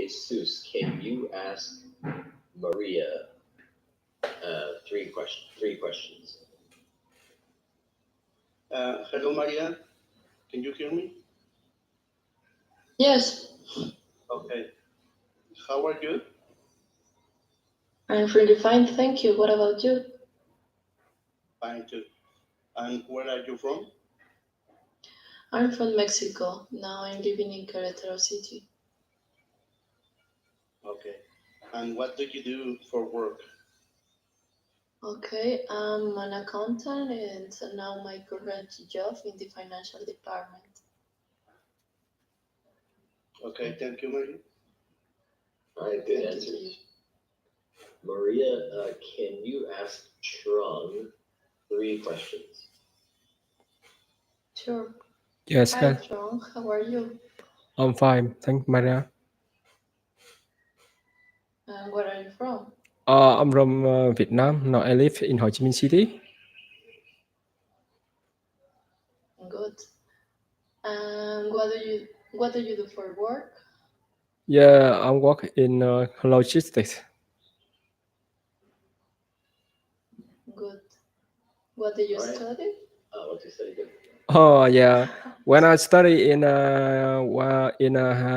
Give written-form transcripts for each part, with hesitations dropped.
Jesus, can you ask Maria three questions? Hello, Maria. Can you hear me? Yes, Okay. How are you? I'm really fine, thank you. What about you? Fine too. And where are you from? I'm from Mexico. Now I'm living in Querétaro City. Okay. And what do you do for work? Okay, I'm an accountant and now my current job in the financial department. Okay, thank you, Maria. All right, good Thank you to answers. you. Maria, can you ask Trung 3 questions? Sure. Yes, Hi, John. How are you? I'm fine. Thank Maria. And where are you from? I'm from Vietnam. Now I live in Ho Chi Minh City. Good. And what do you do for work? Yeah, I work in logistics. Good. What do you All right. study? What do you study? Good. Oh yeah. When I study in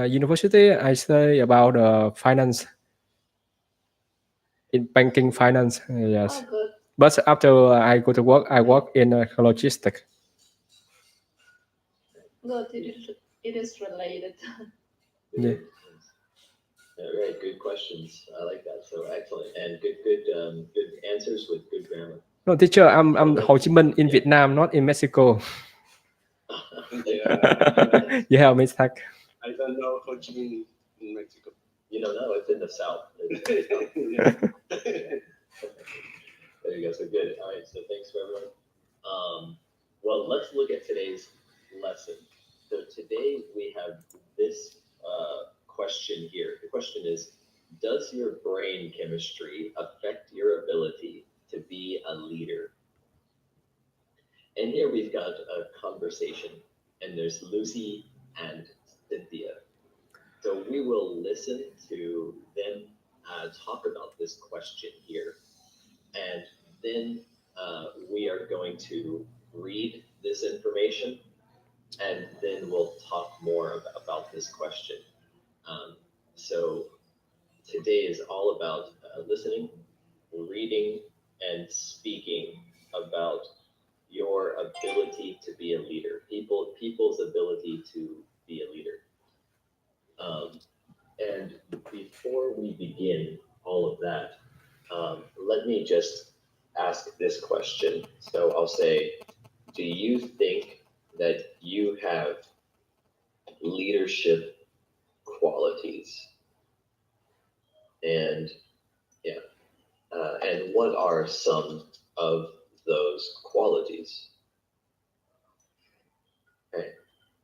university, I study about finance, in banking finance. Yes. Oh, good. But after I go to work, I work in logistics. Good. It is related. Yeah. All right, good questions. I like that. So excellent, and good answers with good grammar. No, teacher, I'm So Ho Chi Minh in yeah. Vietnam, not in Mexico. Yeah. You have mistake. I don't know Ho Chi Minh in Mexico. You don't know, it's in the south. Yeah. There you go. So good. All right. So thanks for everyone. Well, let's look at today's lesson. So today we have this question here. The question is, does your brain chemistry affect your ability to be a leader? And here we've got a conversation, and there's Lucy and Cynthia. So we will listen to them talk about this question here. And then we are going to read this information, and then we'll talk more about this question. So today is all about listening, reading, and speaking about your ability to be a leader, people's ability to be a leader. And before we begin all of that, let me just ask this question. So I'll say, do you think that you have leadership qualities? And yeah, and what are some of those qualities? Okay,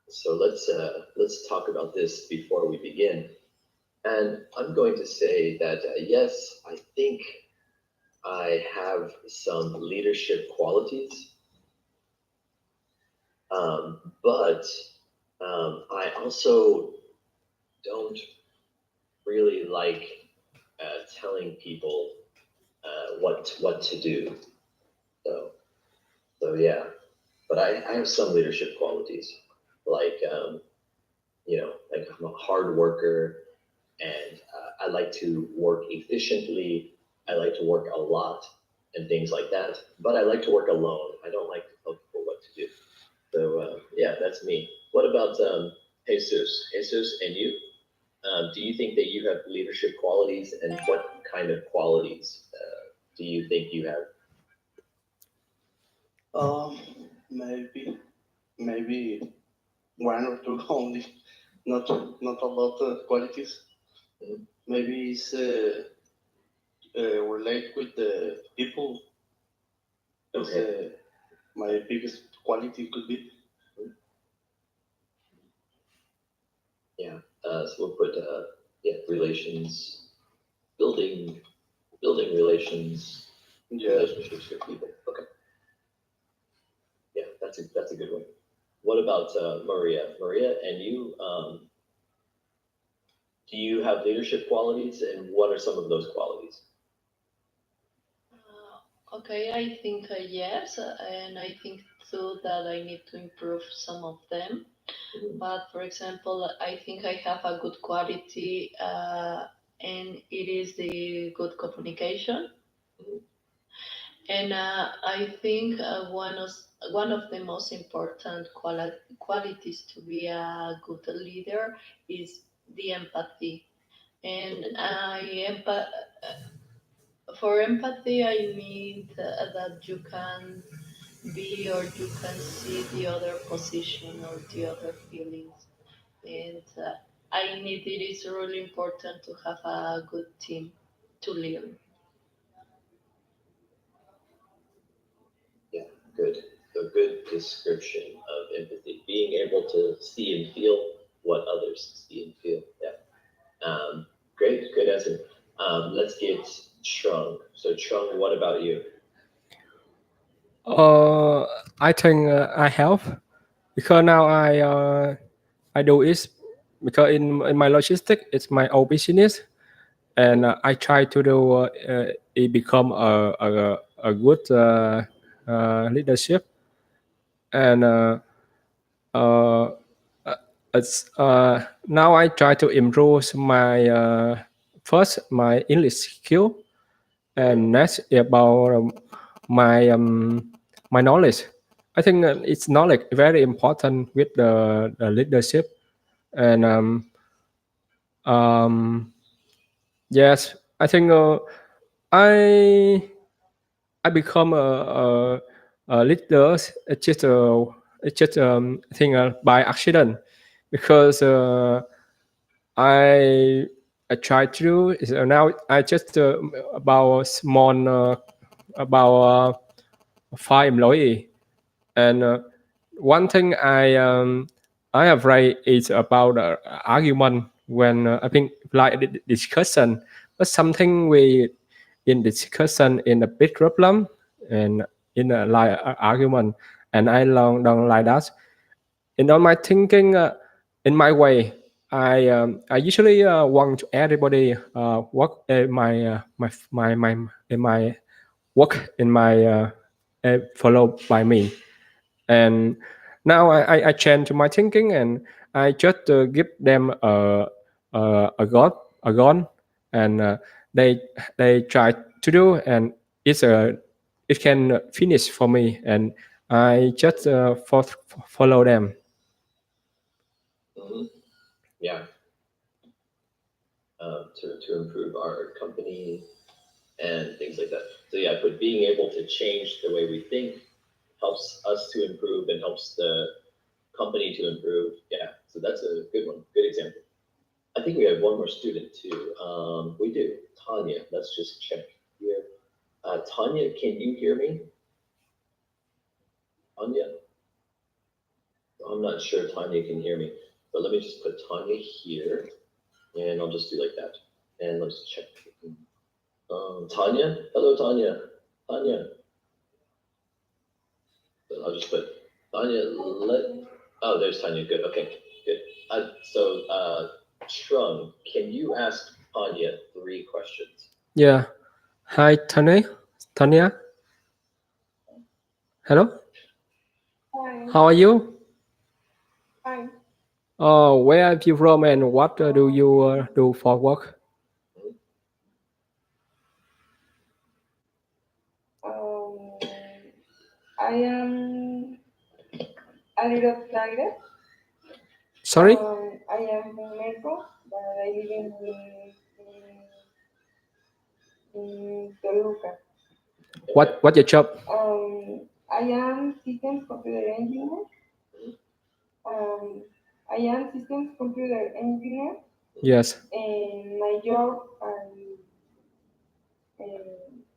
so let's talk about this before we begin. And I'm going to say that yes, I think I have some leadership qualities, but I also don't really like telling people what to do. So yeah, but I have some leadership qualities, like like I'm a hard worker, and I like to work efficiently. I like to work a lot and things like that. But I like to work alone. I don't like to tell people what to do. So yeah, that's me. What about Jesus? Jesus, and you? Do you think that you have leadership qualities, and what kind of qualities do you think you have? Maybe one or two only, not a lot of qualities. Mhm. Maybe it's relate with the people. Okay. My biggest quality could be. Yeah. So we'll put relations, building relations, Yeah. relationships with people. Okay. Yeah, that's a good one. What about Maria? Maria, and you, Do you have leadership qualities, and what are some of those qualities? Okay, I think yes, and I think too that I need to improve some of them. But for example, I think I have a good quality, and it is the good communication. And I think one of the most important qualities to be a good leader is the empathy. And for empathy, I mean that you can be or you can see the other position or the other feelings. And I need it is really important to have a good team to lead. Yeah, good. A good description of empathy, being able to see and feel what others see and feel. Yeah. Great, good answer. Let's get Trung. So Trung, what about you? I think I help because now I do it because in my logistics it's my own business, and I try to do it become a good leadership, and uh, it's now I try to improve my first my English skill, and next about my knowledge. I think it's knowledge very important with the leadership, and um, yes, I think I I become a leader. It's just I think by accident because I I try to do is now I just about small about 5 employee, and one thing I have read is about argument when I think like discussion, but something we in discussion in a big problem and in a like argument, and I don't like that. And on my thinking, in my way, I usually want to everybody work in my work in my followed by me. And now I change my thinking, and I just give them a gun, and they they try to do, and it's a it can finish for me, and I just follow them. Yeah. To improve our company and things like that. So yeah, but being able to change the way we think helps us to improve and helps the company to improve. Yeah, so that's a good one, good example. I think we have one more student too. We do. Tanya, let's just check here. Tanya, can you hear me? Tanya? I'm not sure Tanya can hear me, but let me just put Tanya here, and I'll just do like that. And let's check. Tanya? Hello, Tanya. Tanya. I'll just put Tanya. Oh, there's Tanya. Good. Okay. Good. Trung, can you ask Tanya 3 questions? Yeah. Hi, Tanya. Tanya. Hello. Hi. How are you? Fine. Where are you from, and what do you do for work? I am a little excited. Sorry. I am from Mexico, but I live in Toluca. What your job? I am systems computer engineer. I am systems computer engineer, Yes. and my job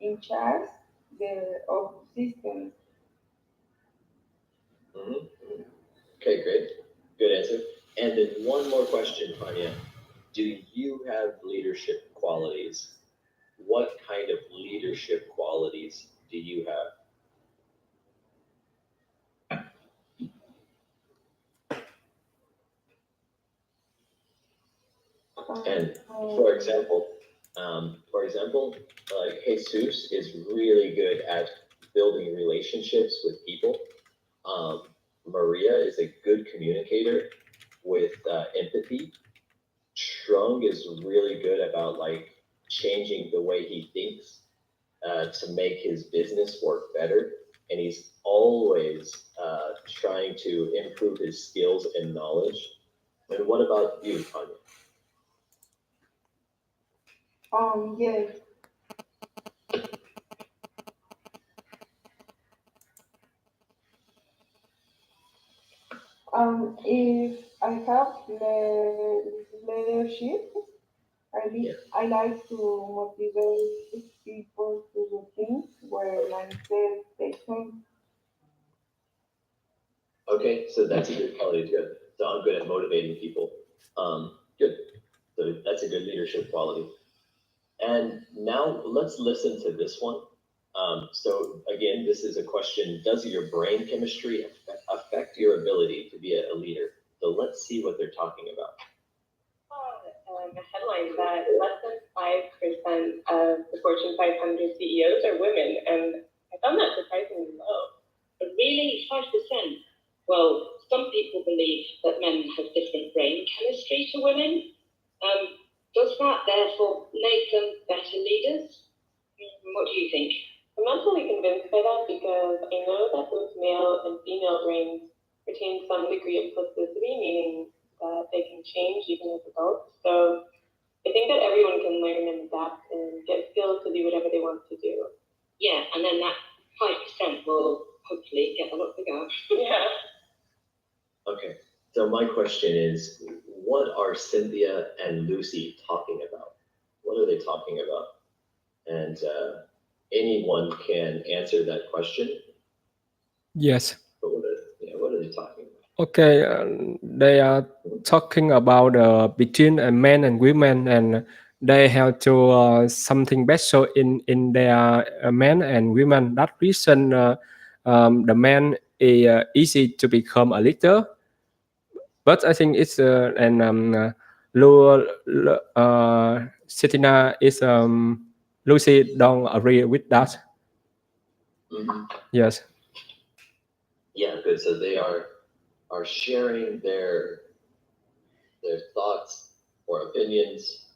in charge of systems. Okay, great. Good answer. And then one more question, Tanya. Do you have leadership qualities? What kind of leadership qualities do you have? And for example, like Jesus is really good at building relationships with people. Maria is a good communicator with empathy. Trung is really good about like changing the way he thinks to make his business work better, and he's always trying to improve his skills and knowledge. And what about you, Tanya? Yes. If I have leadership, I like to motivate people to do things where mindset takes them. Okay, so that's a good quality too. So I'm good at motivating people. Good. So that's a good leadership quality. And now let's listen to this one. So again, this is a question: does your brain chemistry affect your ability to be a leader? So let's see what they're talking about. A headline that less than 5% of the Fortune 500 CEOs are women, and I found that surprisingly low. But really, 5%? Well, some people believe that men have different brain chemistry to women. Does that therefore make them better leaders? What do you think? I'm not totally convinced by that because I know that both male and female brains retain some degree of plasticity, meaning that they can change even as adults. So I think that everyone can learn and adapt and get skills to do whatever they want to do. Yeah, and then that 5% will hopefully get a lot bigger. Yeah. Okay, so my question is, what are Cynthia and Lucy talking about? What are they talking about? And anyone can answer that question. Yes. But what are they talking about? Okay, they are talking about between men and women, and they have to something special in their men and women. That reason, the man is easy to become a leader, but I think it's Sitina is Lucy don't agree with that. Mm-hmm. Yes. Yeah, good. So they are sharing their thoughts or opinions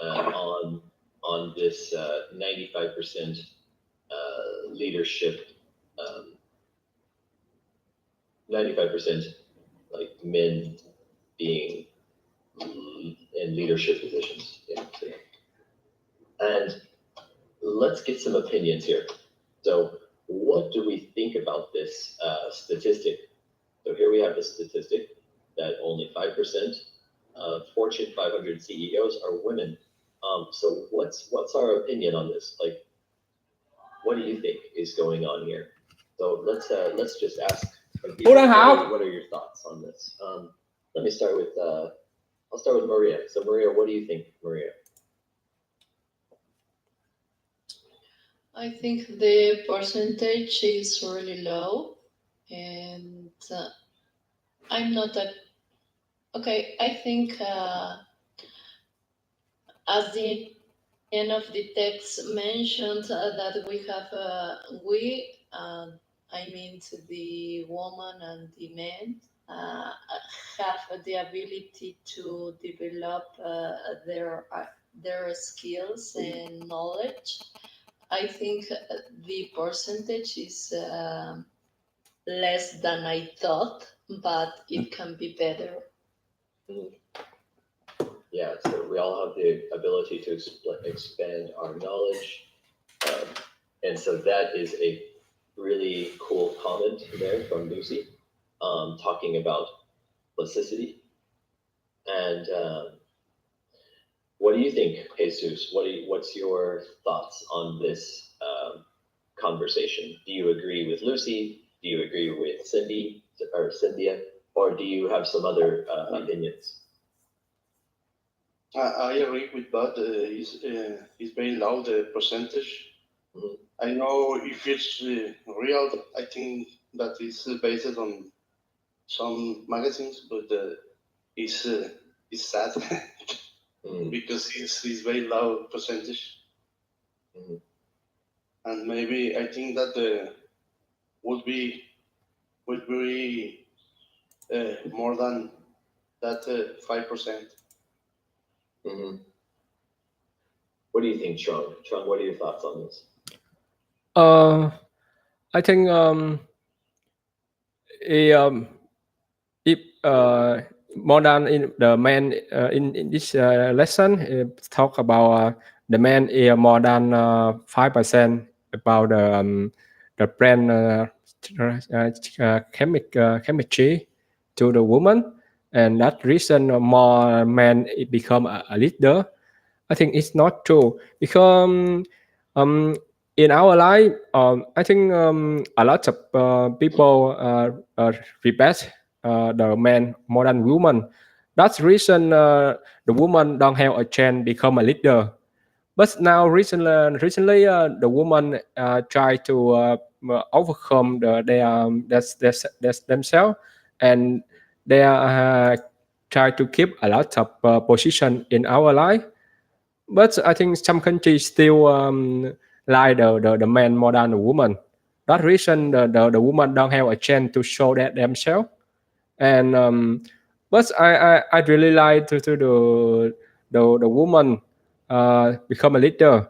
on this 95% leadership, 95% like men being in leadership positions. Yeah. So, and let's get some opinions here. So what do we think about this statistic? So here we have the statistic that only 5% of Fortune 500 CEOs are women. So what's our opinion on this? Like, what do you think is going on here? So let's just ask. What are your thoughts on this? Let me start with I'll start with Maria. So Maria, what do you think, Maria? I think the percentage is really low, and I'm not a. Okay, I think as the end of the text mentioned that we have I mean to the woman and the man have the ability to develop their skills and knowledge. I think the percentage is less than I thought, but it can be better. Yeah, so we all have the ability to expand our knowledge. And so that is a really cool comment there from Lucy, talking about plasticity. And what do you think, Jesus? What's your thoughts on this conversation? Do you agree with Lucy? Do you agree with Cindy or Cynthia? Or do you have some other opinions? I agree with Bud. It's very low, the percentage. Mm-hmm. I know if it's real, I think that it's based on some magazines, but it's sad. because it's very low percentage. And maybe I think that would be more than that 5%. What do you think, Trung? Trung, what are your thoughts on this? I think if more than in the man in this lesson talk about the man is more than 5% about the brain chemistry to the woman, and that reason more men become a leader. I think it's not true because in our life, I think a lot of people respect the man more than women. That's the reason the woman don't have a chance become a leader. But now recently the woman try to overcome themselves, and they try to keep a lot of position in our life. But I think some countries still like the man more than the woman. That reason the woman don't have a chance to show that themselves. And but I really like to the woman become a leader.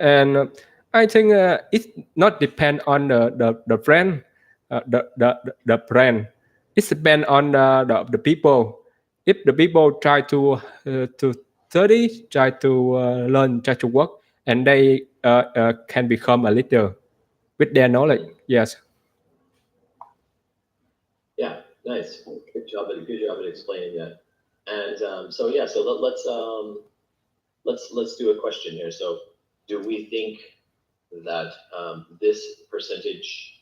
And I think it not depend on the brand, the brand. It depend on the people. If the people try to study, try to learn, try to work, and they can become a leader with their knowledge. Yes. Yeah, nice. Good job at explaining that. And so yeah, so let's do a question here. So, do we think that this percentage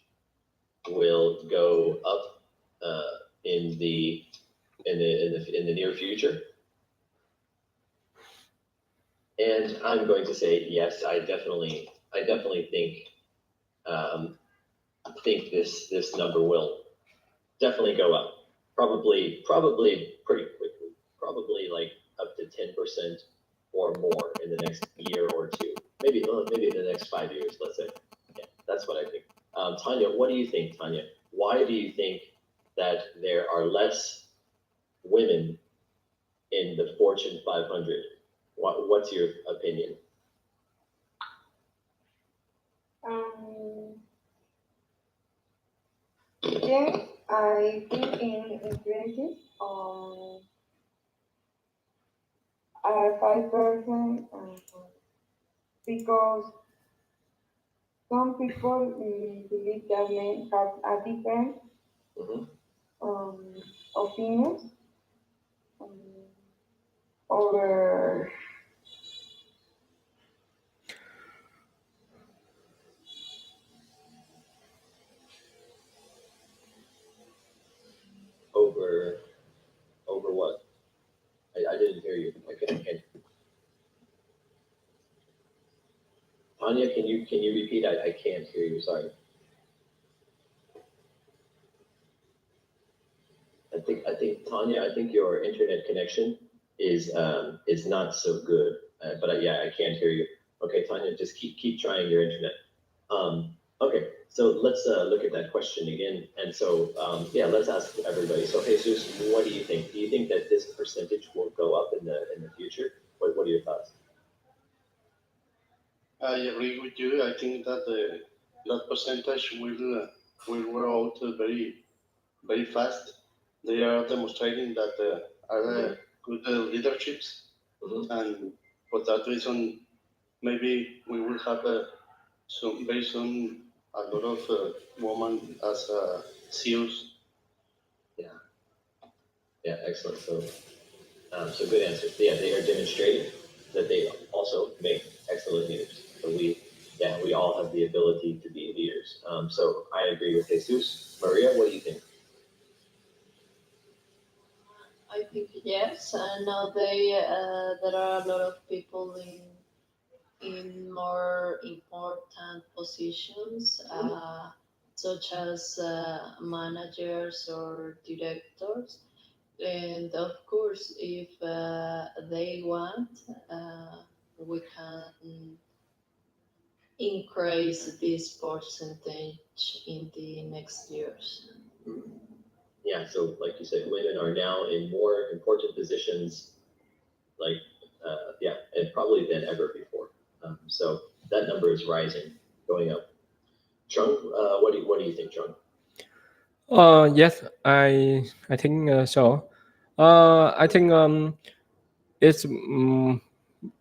will go up in the near future? And I'm going to say yes. I definitely think this number will definitely go up. Probably pretty quickly. Probably like up to 10% or more in the next year or two. Maybe in the next 5 years. Let's say. Yeah, that's what I think. Tanya, what do you think, Tanya? Why do you think that there are less women in the Fortune 500? What's your opinion? Yes, I think in influences 5%, because some people believe that men have a different opinions over Over what? I didn't hear you. I can't. Tanya, can you repeat? I can't hear you. Sorry. I think Tanya. I think your internet connection is not so good. But yeah, I can't hear you. Okay, Tanya, just keep trying your internet. Okay, so let's look at that question again. And so yeah, let's ask everybody. So Jesus, what do you think? Do you think that this percentage will go up in the future? What are your thoughts? I agree with you. I think that that percentage will grow out very fast. They are demonstrating that are good leaderships, and for that reason, maybe we will have very soon a lot of women as CEOs. Yeah, excellent. So good answer. Yeah, they are demonstrating that they also make excellent leaders. So we all have the ability to be leaders. So I agree with Jesus. Maria, what do you think? I think yes. Nowadays, there are a lot of people in more important positions, such as managers or directors. And of course, if they want, we can increase this percentage in the next years. Yeah, so like you said, women are now in more important positions, like and probably than ever before. So that number is rising, going up. Chung, what do you think, Chung? Yes, I think so. I think it's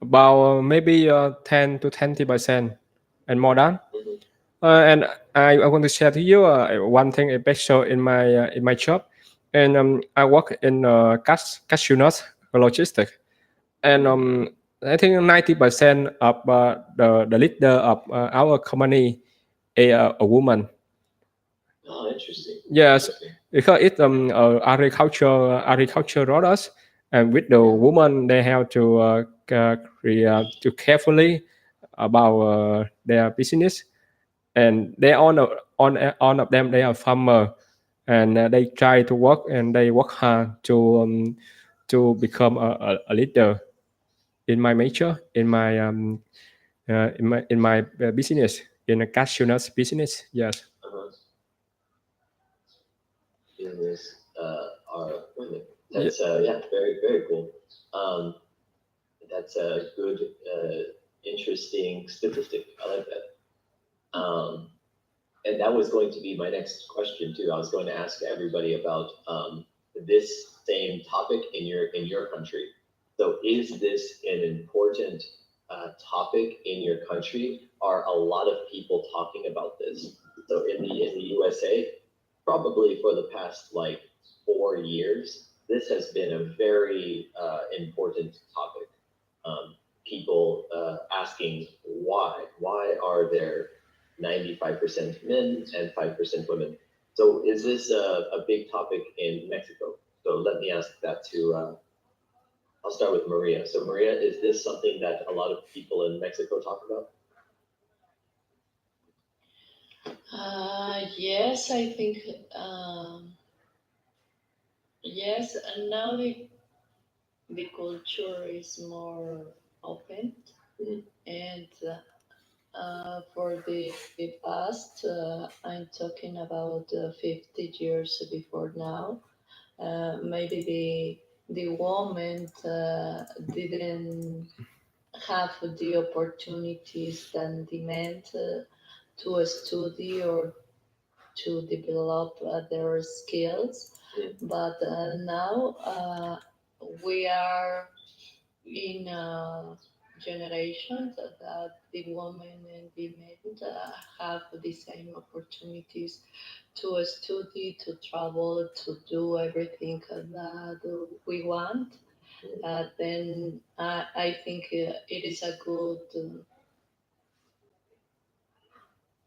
about maybe 10 to 20% and more than. Mhm. And I want to share to you one thing special in my job, and I work in Cashewman logistics, and I think 90% of the leader of our company is a woman. Oh, interesting. Yes, Interesting. because it's agriculture roles, and with the woman they have to to carefully about their business, and they all of them they are farmer, and they try to work and they work hard to become a leader in my major in my business in a cashew nuts business. Yes. Uh-huh. Business are women. Ye- That's very very cool. Um, that's a good interesting statistic. I like that. And that was going to be my next question too. I was going to ask everybody about this same topic in your country. So, is this an important topic in your country? Are a lot of people talking about this? So, in the USA, probably for the past like 4 years, this has been a very important topic. People asking why? Why are there 95% men and 5% women? So is this a big topic in Mexico? So let me ask that to, I'll start with Maria. So Maria, is this something that a lot of people in Mexico talk about? Yes, I think yes, and now the culture is more open, Mhm. and for the past, I'm talking about 50 years before now. Maybe the woman didn't have the opportunities that the men to study or to develop their skills. But now we are in a generation that the women and the men have the same opportunities to study, to travel, to do everything that we want. Then I think it is a good.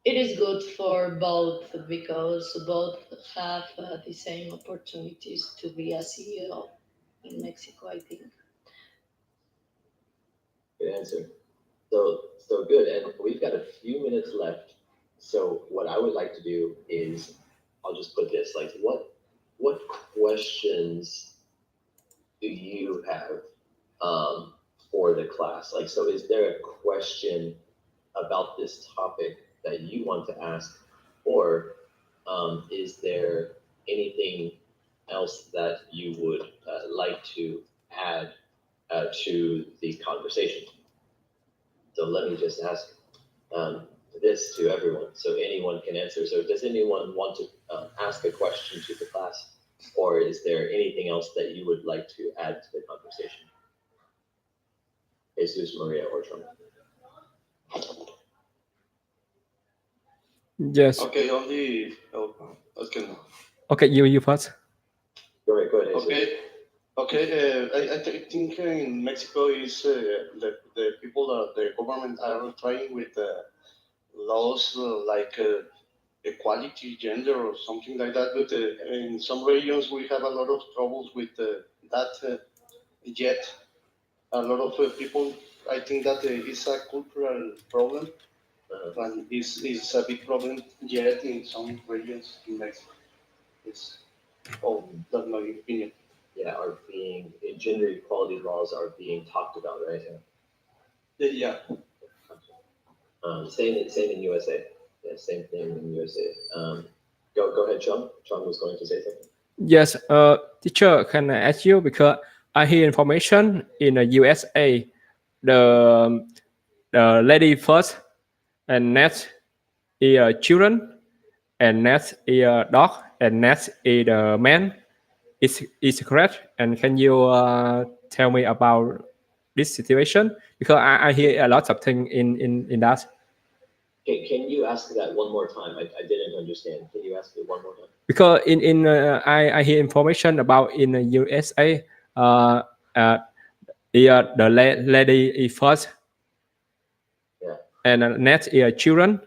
It is good for both because both have the same opportunities to be a CEO in Mexico, I think. Good answer. So good. And we've got a few minutes left. So what I would like to do is, I'll just put this, like what questions do you have for the class? Like, so is there a question about this topic that you want to ask, or is there anything else that you would like to add to the conversation? So let me just ask um, this to everyone, so anyone can answer. So does anyone want to ask a question to the class, or is there anything else that you would like to add to the conversation? Jesus, Maria, or Trump? Yes. Okay, only. Oh, okay. Okay, you first. Go ahead, Jesus. Okay. Okay, I think in Mexico is the people, the government are trying with laws like equality, gender, or something like that. But in some regions, we have a lot of troubles with that yet. A lot of people, I think that it's a cultural problem, and is a big problem yet in some regions in Mexico. It's, oh, that's my opinion. are being, gender equality laws are being talked about, right? Yeah. Same in USA. Yeah, same thing in USA. Go ahead, Chung. Chung was going to say something. Yes, teacher, can I ask you, because I hear information in the USA, the lady first, and next is children, and next is dog, and next is the man. Is correct? And can you tell me about this situation? Because I hear a lot of things in that. Okay, can you ask that one more time? I didn't understand. Can you ask it one more time? Because I hear information about in the USA, uh, uh, the lady is first, Yeah. and next is children,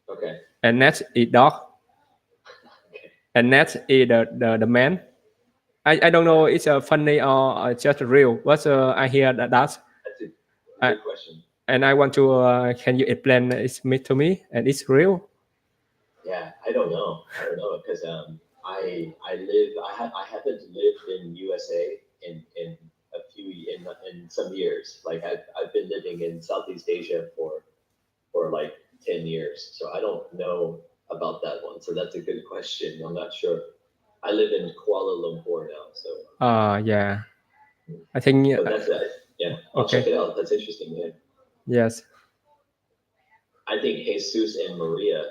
Okay. and next is dog, Okay. and next is the man. I don't know it's funny or just real, but I hear that. That's a good question. And I want to can you explain it to me, and it's real? Yeah, I don't know because I haven't lived in USA in some years. Like I've been living in Southeast Asia for like 10 years, so I don't know about that one. So that's a good question. I'm not sure. I live in Kuala Lumpur now, so Yeah, I think but that's yeah. I'll okay. check it out. That's interesting. Yeah. Yes. I think Jesus and Maria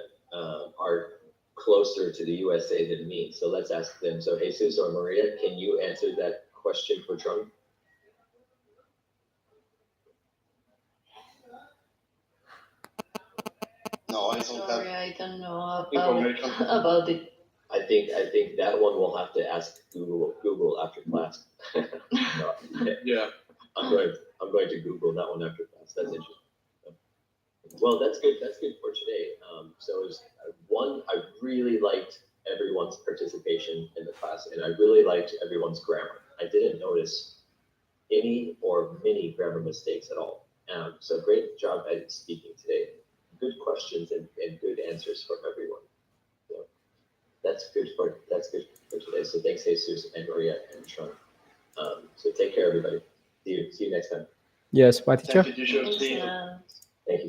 are closer to the USA than me. So let's ask them. So Jesus or Maria, can you answer that question for Trung? No, I don't Sorry, have I don't know information. about it. I think that one we'll have to ask Google after class. No, Yeah. I'm going to Google that one after class. That's interesting. Well, that's good. That's good for today. So it was, one, I really liked everyone's participation in the class, and I really liked everyone's grammar. I didn't notice any or many grammar mistakes at all. So great job at speaking today. Good questions and good answers from everyone. So that's good for today. So thanks, Jesus and Maria and Sean. So take care, everybody. See you next time. Yes, my teacher. Thank you, teacher. Thanks, See you. Nan.